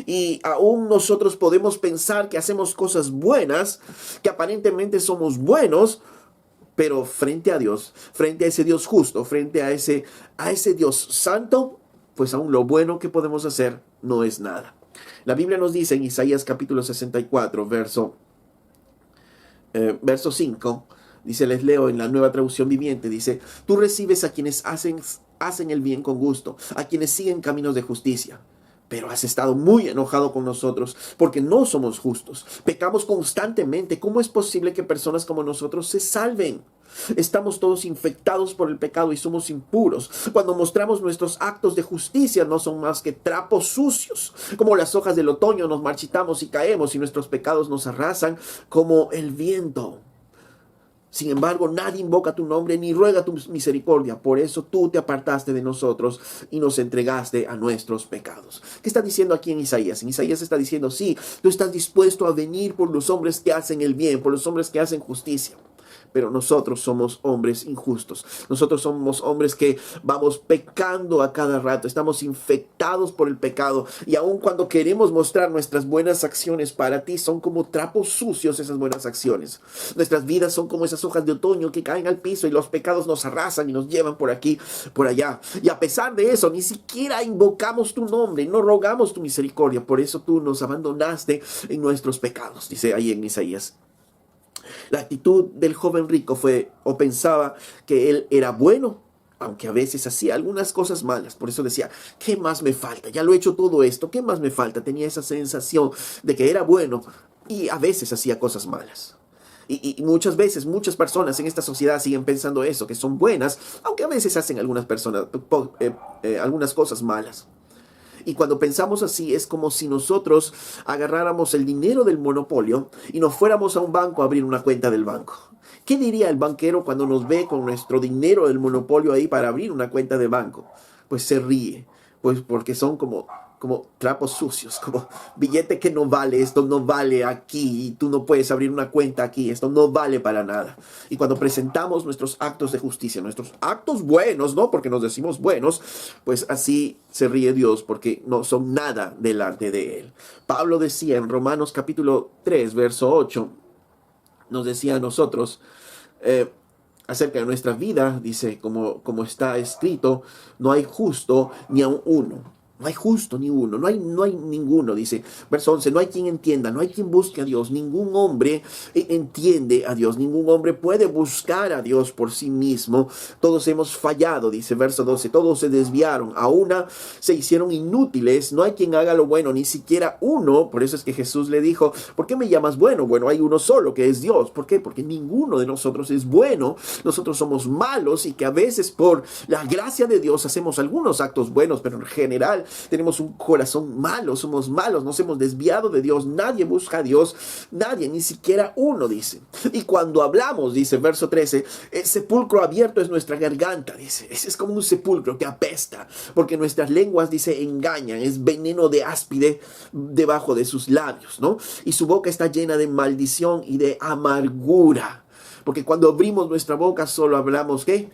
Y aún nosotros podemos pensar que hacemos cosas buenas, que aparentemente somos buenos, pero frente a Dios, frente a ese Dios justo, frente a ese Dios santo, pues aún lo bueno que podemos hacer no es nada. La Biblia nos dice en Isaías capítulo 64, verso 5, dice, les leo en la Nueva Traducción Viviente, dice, tú recibes a quienes hacen el bien con gusto, a quienes siguen caminos de justicia. Pero has estado muy enojado con nosotros porque no somos justos. Pecamos constantemente. ¿Cómo es posible que personas como nosotros se salven? Estamos todos infectados por el pecado y somos impuros. Cuando mostramos nuestros actos de justicia no son más que trapos sucios. Como las hojas del otoño nos marchitamos y caemos y nuestros pecados nos arrasan como el viento. Sin embargo, nadie invoca tu nombre ni ruega tu misericordia. Por eso tú te apartaste de nosotros y nos entregaste a nuestros pecados. ¿Qué está diciendo aquí en Isaías? En Isaías está diciendo, sí, tú estás dispuesto a venir por los hombres que hacen el bien, por los hombres que hacen justicia. Pero nosotros somos hombres injustos. Nosotros somos hombres que vamos pecando a cada rato. Estamos infectados por el pecado. Y aun cuando queremos mostrar nuestras buenas acciones para ti, son como trapos sucios esas buenas acciones. Nuestras vidas son como esas hojas de otoño que caen al piso y los pecados nos arrasan y nos llevan por aquí, por allá. Y a pesar de eso, ni siquiera invocamos tu nombre, no rogamos tu misericordia. Por eso tú nos abandonaste en nuestros pecados, dice ahí en Isaías. La actitud del joven rico fue o pensaba que él era bueno, aunque a veces hacía algunas cosas malas. Por eso decía, ¿qué más me falta? Ya lo he hecho todo esto, ¿qué más me falta? Tenía esa sensación de que era bueno y a veces hacía cosas malas. Y muchas veces, muchas personas en esta sociedad siguen pensando eso, que son buenas, aunque a veces hacen algunas cosas malas. Y cuando pensamos así, es como si nosotros agarráramos el dinero del monopolio y nos fuéramos a un banco a abrir una cuenta del banco. ¿Qué diría el banquero cuando nos ve con nuestro dinero del monopolio ahí para abrir una cuenta de banco? Pues se ríe, pues porque son como trapos sucios, como billete que no vale, esto no vale aquí, y tú no puedes abrir una cuenta aquí, esto no vale para nada. Y cuando presentamos nuestros actos de justicia, nuestros actos buenos, ¿no? Porque nos decimos buenos, pues así se ríe Dios, porque no son nada delante de Él. Pablo decía en Romanos capítulo 3, verso 8, nos decía a nosotros, acerca de nuestra vida, dice, como está escrito, no hay justo ni aun uno. No hay justo ni uno, no hay ninguno, dice verso 11, no hay quien entienda, no hay quien busque a Dios, ningún hombre entiende a Dios, ningún hombre puede buscar a Dios por sí mismo, todos hemos fallado, dice verso 12, todos se desviaron, a una se hicieron inútiles, no hay quien haga lo bueno, ni siquiera uno. Por eso es que Jesús le dijo, ¿por qué me llamas bueno? Bueno, hay uno solo que es Dios. ¿Por qué? Porque ninguno de nosotros es bueno, nosotros somos malos y que a veces por la gracia de Dios hacemos algunos actos buenos, pero en general tenemos un corazón malo, somos malos, nos hemos desviado de Dios, nadie busca a Dios, nadie, ni siquiera uno, dice. Y cuando hablamos, dice verso 13, el sepulcro abierto es nuestra garganta, dice, es como un sepulcro que apesta, porque nuestras lenguas, dice, engañan, es veneno de áspide debajo de sus labios, ¿no? Y su boca está llena de maldición y de amargura, porque cuando abrimos nuestra boca solo hablamos, ¿qué?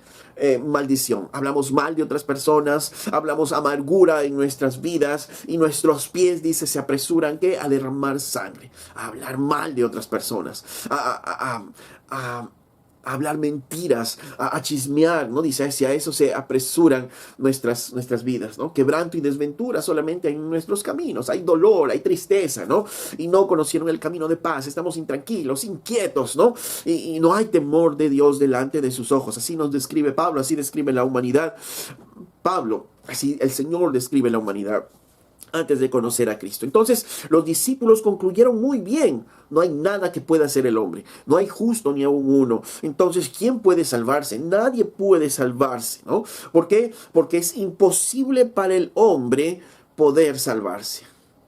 Maldición, hablamos mal de otras personas, hablamos amargura en nuestras vidas y nuestros pies, dice, se apresuran ¿qué? A derramar sangre, a hablar mal de otras personas, a hablar mentiras, a chismear, ¿no? Dice, hacia eso se apresuran nuestras vidas, ¿no? Quebranto y desventura solamente hay en nuestros caminos, hay dolor, hay tristeza, ¿no? Y no conocieron el camino de paz, estamos intranquilos, inquietos, ¿no? Y no hay temor de Dios delante de sus ojos. Así nos describe Pablo, así describe la humanidad. Pablo, así el Señor describe la humanidad antes de conocer a Cristo. Entonces los discípulos concluyeron muy bien: no hay nada que pueda hacer el hombre, no hay justo ni aun uno. Entonces, ¿quién puede salvarse? Nadie puede salvarse, ¿no? ¿Por qué? Porque es imposible para el hombre poder salvarse.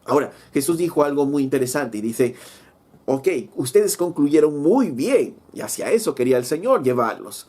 Ahora, Jesús dijo algo muy interesante y dice: ok, ustedes concluyeron muy bien, y hacia eso quería el Señor llevarlos.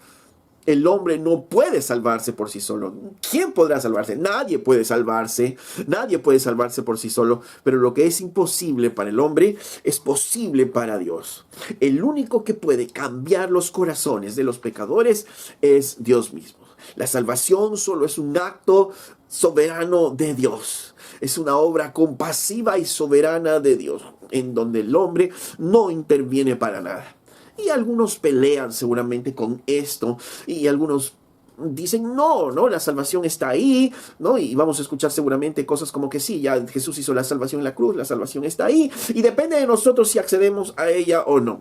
El hombre no puede salvarse por sí solo. ¿Quién podrá salvarse? Nadie puede salvarse. Nadie puede salvarse por sí solo. Pero lo que es imposible para el hombre es posible para Dios. El único que puede cambiar los corazones de los pecadores es Dios mismo. La salvación solo es un acto soberano de Dios. Es una obra compasiva y soberana de Dios, en donde el hombre no interviene para nada. Y algunos pelean seguramente con esto, y algunos dicen, no, la salvación está ahí, ¿no? Y vamos a escuchar seguramente cosas como que sí, ya Jesús hizo la salvación en la cruz, la salvación está ahí, y depende de nosotros si accedemos a ella o no.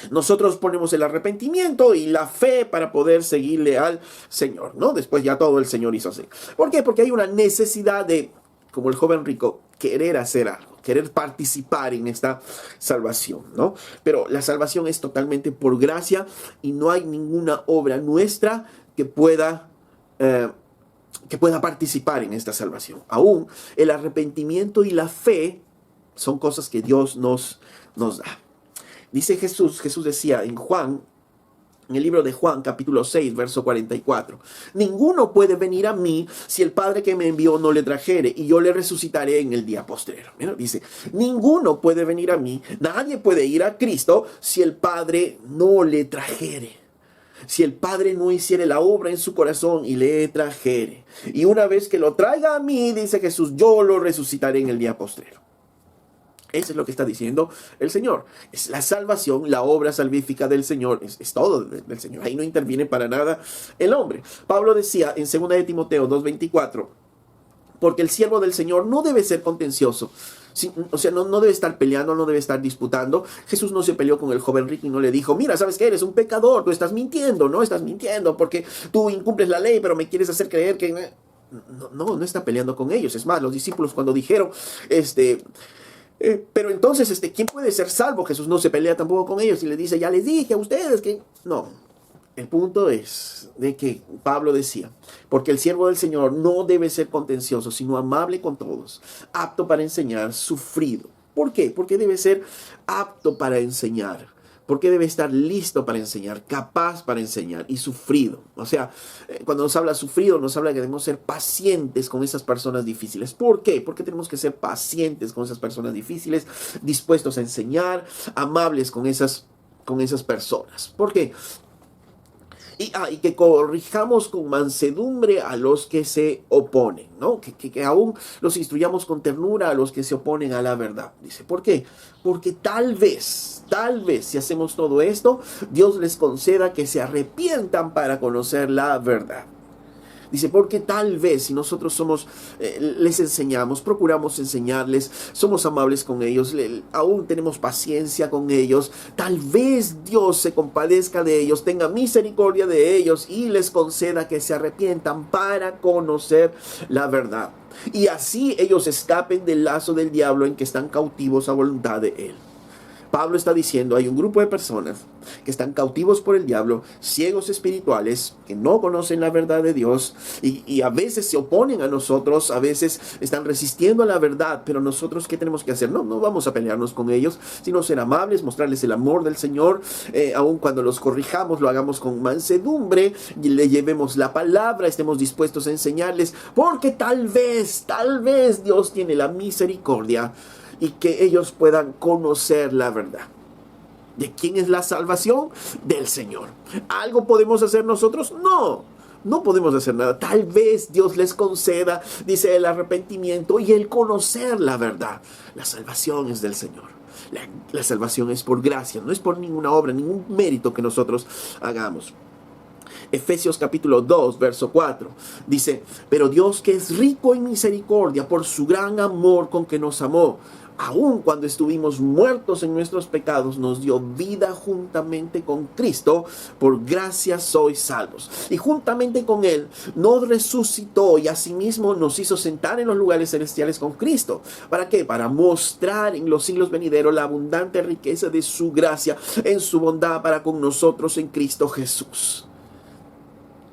Nosotros ponemos el arrepentimiento y la fe para poder seguirle al Señor, ¿no? Después ya todo el Señor hizo así. ¿Por qué? Porque hay una necesidad de, como el joven rico, querer hacer algo, querer participar en esta salvación, ¿no? Pero la salvación es totalmente por gracia y no hay ninguna obra nuestra que pueda participar en esta salvación. Aún el arrepentimiento y la fe son cosas que Dios nos da. Dice Jesús decía en el libro de Juan, capítulo 6, verso 44. Ninguno puede venir a mí si el Padre que me envió no le trajere, y yo le resucitaré en el día postrero. Mira, dice, ninguno puede venir a mí, nadie puede ir a Cristo si el Padre no le trajere. Si el Padre no hiciere la obra en su corazón y le trajere. Y una vez que lo traiga a mí, dice Jesús, yo lo resucitaré en el día postrero. Eso es lo que está diciendo el Señor. Es la salvación, la obra salvífica del Señor. Es todo del Señor. Ahí no interviene para nada el hombre. Pablo decía en 2 de Timoteo 2:24, porque el siervo del Señor no debe ser contencioso. Sí, o sea, no debe estar peleando, no debe estar disputando. Jesús no se peleó con el joven rico y no le dijo, mira, ¿sabes qué? Eres un pecador, tú estás mintiendo, no estás mintiendo porque tú incumples la ley, pero me quieres hacer creer que... No está peleando con ellos. Es más, los discípulos cuando dijeron, pero entonces, ¿quién puede ser salvo? Jesús no se pelea tampoco con ellos y les dice, ya les dije a ustedes que... No, el punto es de que Pablo decía, porque el siervo del Señor no debe ser contencioso, sino amable con todos, apto para enseñar, sufrido. ¿Por qué? Porque debe ser apto para enseñar. Porque debe estar listo para enseñar, capaz para enseñar y sufrido. O sea, cuando nos habla sufrido, nos habla que debemos ser pacientes con esas personas difíciles. ¿Por qué? Porque tenemos que ser pacientes con esas personas difíciles, dispuestos a enseñar, amables con esas personas. ¿Por qué? Y que corrijamos con mansedumbre a los que se oponen, ¿no? Que aún los instruyamos con ternura a los que se oponen a la verdad. Dice, ¿por qué? Porque tal vez, si hacemos todo esto, Dios les conceda que se arrepientan para conocer la verdad. Dice, porque tal vez si nosotros les enseñamos, procuramos enseñarles, somos amables con ellos, aún tenemos paciencia con ellos, tal vez Dios se compadezca de ellos, tenga misericordia de ellos y les conceda que se arrepientan para conocer la verdad. Y así ellos escapen del lazo del diablo en que están cautivos a voluntad de él. Pablo está diciendo, hay un grupo de personas que están cautivos por el diablo, ciegos espirituales, que no conocen la verdad de Dios y a veces se oponen a nosotros, a veces están resistiendo a la verdad, pero nosotros, ¿qué tenemos que hacer? No vamos a pelearnos con ellos, sino ser amables, mostrarles el amor del Señor, aun cuando los corrijamos, lo hagamos con mansedumbre, y le llevemos la palabra, estemos dispuestos a enseñarles, porque tal vez Dios tiene la misericordia y que ellos puedan conocer la verdad. ¿De quién es la salvación? Del Señor. ¿Algo podemos hacer nosotros? No. No podemos hacer nada. Tal vez Dios les conceda, dice, el arrepentimiento y el conocer la verdad. La salvación es del Señor. La salvación es por gracia, no es por ninguna obra, ningún mérito que nosotros hagamos. Efesios capítulo 2, verso 4, dice, pero Dios, que es rico en misericordia por su gran amor con que nos amó, aun cuando estuvimos muertos en nuestros pecados, nos dio vida juntamente con Cristo, por gracia sois salvos. Y juntamente con Él nos resucitó y asimismo nos hizo sentar en los lugares celestiales con Cristo. ¿Para qué? Para mostrar en los siglos venideros la abundante riqueza de su gracia en su bondad para con nosotros en Cristo Jesús.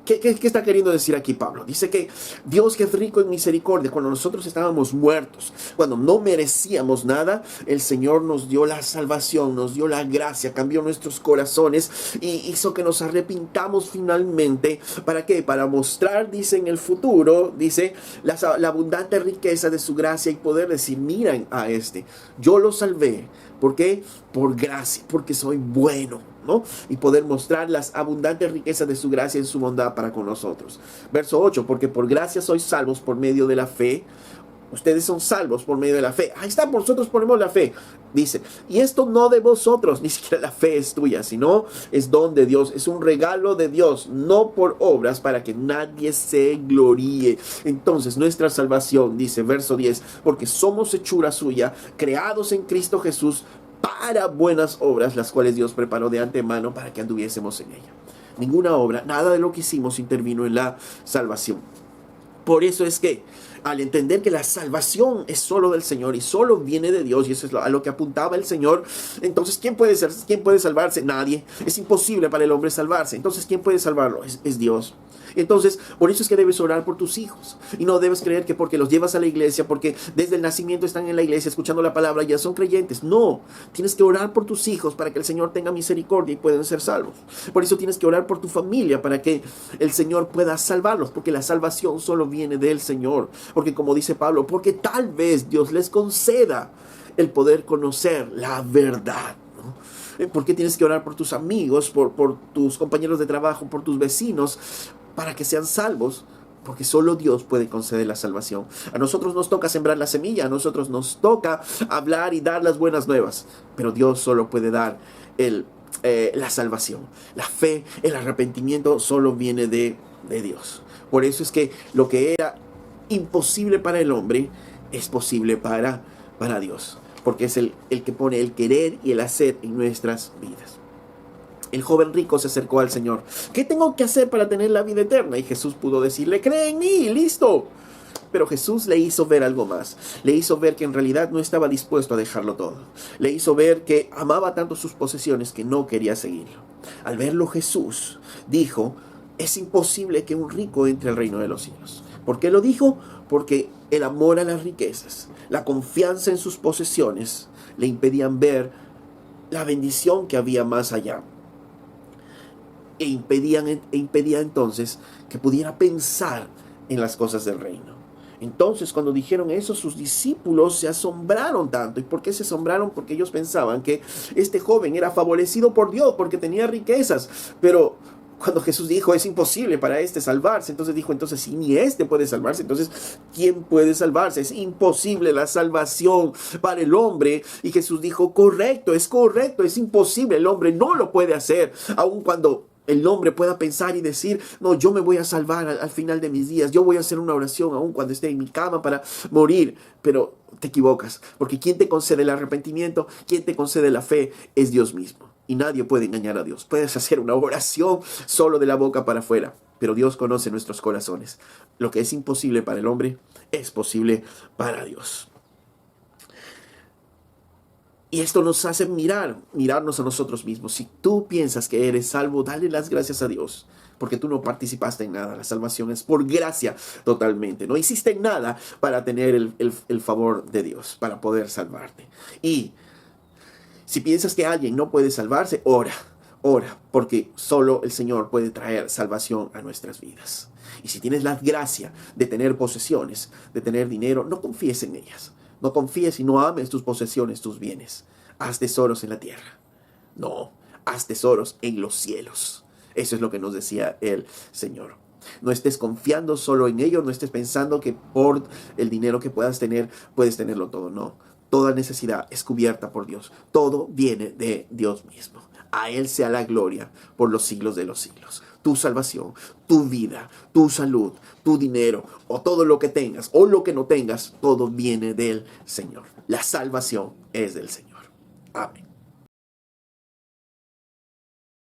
¿Qué está queriendo decir aquí Pablo? Dice que Dios, que es rico en misericordia, cuando nosotros estábamos muertos, cuando no merecíamos nada, el Señor nos dio la salvación, nos dio la gracia, cambió nuestros corazones y hizo que nos arrepintamos finalmente. ¿Para qué? Para mostrar, dice, en el futuro, dice, la abundante riqueza de su gracia y poder decir, miren a este, yo lo salvé. ¿Por qué? Por gracia, porque soy bueno, ¿no? Y poder mostrar las abundantes riquezas de su gracia en su bondad para con nosotros. Verso 8, porque por gracia sois salvos por medio de la fe. Ustedes son salvos por medio de la fe. Ahí está, nosotros ponemos la fe. Dice, y esto no de vosotros, ni siquiera la fe es tuya, sino es don de Dios, es un regalo de Dios, no por obras para que nadie se gloríe. Entonces nuestra salvación, dice verso 10, porque somos hechura suya, creados en Cristo Jesús para buenas obras, las cuales Dios preparó de antemano para que anduviésemos en ella. Ninguna obra, nada de lo que hicimos intervino en la salvación. Por eso es que al entender que la salvación es solo del Señor y solo viene de Dios, y eso es a lo que apuntaba el Señor, entonces ¿quién puede salvarse? Nadie. Es imposible para el hombre salvarse. Entonces ¿quién puede salvarlo? Es Dios. Entonces, por eso es que debes orar por tus hijos. Y no debes creer que porque los llevas a la iglesia, porque desde el nacimiento están en la iglesia escuchando la palabra, ya son creyentes. No, tienes que orar por tus hijos para que el Señor tenga misericordia y puedan ser salvos. Por eso tienes que orar por tu familia para que el Señor pueda salvarlos, porque la salvación solo viene del Señor. Porque como dice Pablo, porque tal vez Dios les conceda el poder conocer la verdad. ¿Por qué tienes que orar por tus amigos, por tus compañeros de trabajo, por tus vecinos, para que sean salvos? Porque solo Dios puede conceder la salvación. A nosotros nos toca sembrar la semilla, a nosotros nos toca hablar y dar las buenas nuevas, pero Dios solo puede dar la salvación. La fe, el arrepentimiento solo viene de Dios. Por eso es que lo que era imposible para el hombre es posible para Dios, porque es el que pone el querer y el hacer en nuestras vidas. El joven rico se acercó al Señor. ¿Qué tengo que hacer para tener la vida eterna? Y Jesús pudo decirle, cree en mí, listo. Pero Jesús le hizo ver algo más. Le hizo ver que en realidad no estaba dispuesto a dejarlo todo. Le hizo ver que amaba tanto sus posesiones que no quería seguirlo. Al verlo Jesús dijo, es imposible que un rico entre al reino de los cielos. ¿Por qué lo dijo? Porque el amor a las riquezas, la confianza en sus posesiones, le impedían ver la bendición que había más allá. E impedía entonces que pudiera pensar en las cosas del reino. Entonces, cuando dijeron eso, sus discípulos se asombraron tanto. ¿Y por qué se asombraron? Porque ellos pensaban que este joven era favorecido por Dios porque tenía riquezas. Pero cuando Jesús dijo, es imposible para este salvarse, entonces dijo, entonces si ni este puede salvarse, entonces ¿quién puede salvarse? Es imposible la salvación para el hombre. Y Jesús dijo, correcto, es imposible, el hombre no lo puede hacer, aun cuando el hombre pueda pensar y decir, no, yo me voy a salvar al final de mis días, yo voy a hacer una oración aun cuando esté en mi cama para morir. Pero te equivocas, porque quien te concede el arrepentimiento, quien te concede la fe, es Dios mismo. Y nadie puede engañar a Dios. Puedes hacer una oración solo de la boca para afuera, pero Dios conoce nuestros corazones. Lo que es imposible para el hombre es posible para Dios. Y esto nos hace mirarnos a nosotros mismos. Si tú piensas que eres salvo, dale las gracias a Dios, porque tú no participaste en nada. La salvación es por gracia totalmente. No hiciste nada para tener el favor de Dios, para poder salvarte. Y si piensas que alguien no puede salvarse, ora, porque solo el Señor puede traer salvación a nuestras vidas. Y si tienes la gracia de tener posesiones, de tener dinero, no confíes en ellas. No confíes y no ames tus posesiones, tus bienes. Haz tesoros en la tierra. No, haz tesoros en los cielos. Eso es lo que nos decía el Señor. No estés confiando solo en ello, no estés pensando que por el dinero que puedas tener, puedes tenerlo todo. No, toda necesidad es cubierta por Dios. Todo viene de Dios mismo. A Él sea la gloria por los siglos de los siglos. Tu salvación, tu vida, tu salud, tu dinero o todo lo que tengas o lo que no tengas, todo viene del Señor. La salvación es del Señor. Amén.